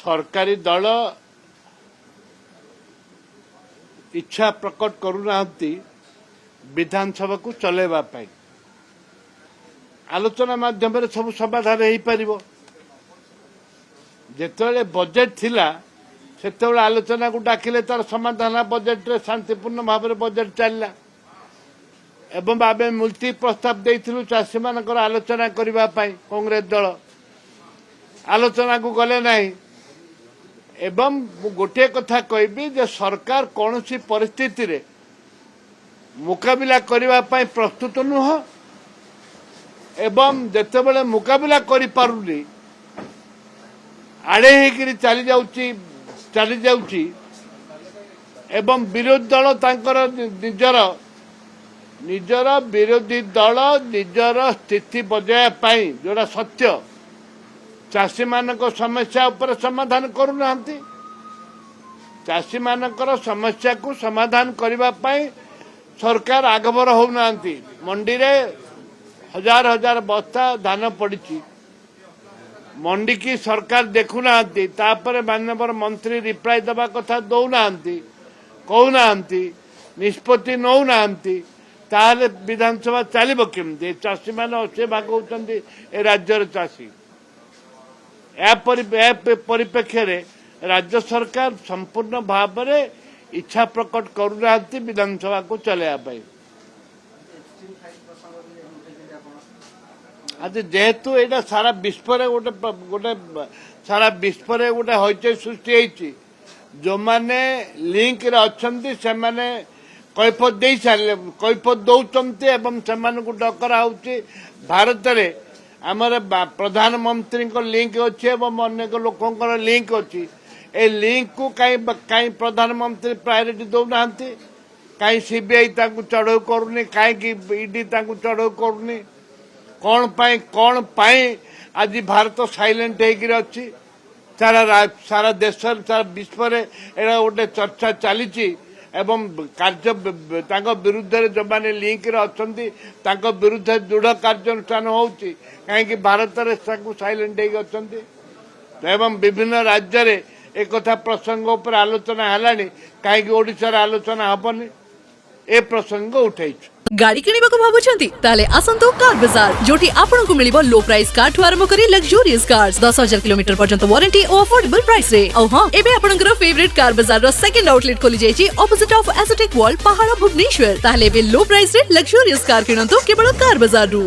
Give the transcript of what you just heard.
सरकारी दल इच्छा प्रकट करूना विधानसभा को चलेबा पाई आलोचना माध्यम सब समाधान हो पार जिते बजेट थिला सेते आलोचना को डाकिले तार समाधान बजेट रे शांतिपूर्ण भाव में बजेट चलला एवं आम मुलती प्रस्ताव देइथिलु चाषी मानकर आलोचना करबा पाई कांग्रेस दल आलोचना को गले नहीं एवं गोटे कथा कहबी जे सरकार कौन सी परिस्थिति रे मुकाबिला करबा पाई प्रस्तुत नुह एवं जेतेबेले मुकाबिला करि पारुनी आड़े होकर चली जाउची एवं विरोधी दल तांकर निजर विरोधी दल निजर स्थिति बजाय पाई जोड़ा सत्य चाषी मानक समस्या उपर समाधान करूना चाषी मानकर समस्या को समाधान करबा पाई सरकार आगभर होना मंडी रे हजार हजार बस्ता धान पड़ी मंडी की सरकार देखुना माननीय मंत्री रिप्लाई दबा कथा दौना कहूना निष्पत्ति नौना ताहले विधानसभा चलो केमती चाषी मैंने 80 भाग होती ए राज्यर चाषी परिप्रेक्षी राज्य सरकार संपूर्ण भाव में इच्छा प्रकट करूना विधानसभा को चलैया आज जेहेतु यहाँ सारा विश्व गोटे गोटे सारा विश्व गोटे हईचई सृष्टि जो माने लिंक रे अच्छंती से माने कैफत दे सारे कैफत दौरान एवं से डकरा होची भारत रे आमर प्रधानमंत्री लिंक अच्छी एवं अनेक लोकंर लिंक अच्छी ए लिंक को कहीं प्रधानमंत्री प्रायोरिटी दौना कहीं सीबीआई चढ़ाऊ करूनी कहीं ईडी चढ़ाऊ करूनी कौन पाई आज भारत साइलेंट होकर अच्छी सारा देश सारा विश्व एड़ा गोटे चर्चा चली एवं कार्य विरुद्ध जो मैंने लिंक अच्छा विरुद्ध दृढ़ कार्यानुष्ठान होची कहीं भारत में साइलेंट होती एवं विभिन्न राज्य रे एक कथा प्रसंग उपर आलोचना है कहीं ओडिशा रे आलोचना हेनी ए प्रसंग उठाई गाड़ी किनिबा को भाबुछंती ताले आसंतो कार बाजार जोटी आपन को मिलिबो लो प्राइस कार ठु आरंभ करी लग्जरियस कार्स 10,000 किलोमीटर पर्यंत वारंटी और अफोर्डेबल प्राइस रे औ हां एबे आपनकर फेवरेट कार बाजार रो सेकंड आउटलेट खोली जायछि ऑपोजिट ऑफ एसोटेक वॉल पहाड़ भुवनेश्वर ताले बे लो प्राइस रे लग्जरियस कार किनंतो केवल कार बाजार रु।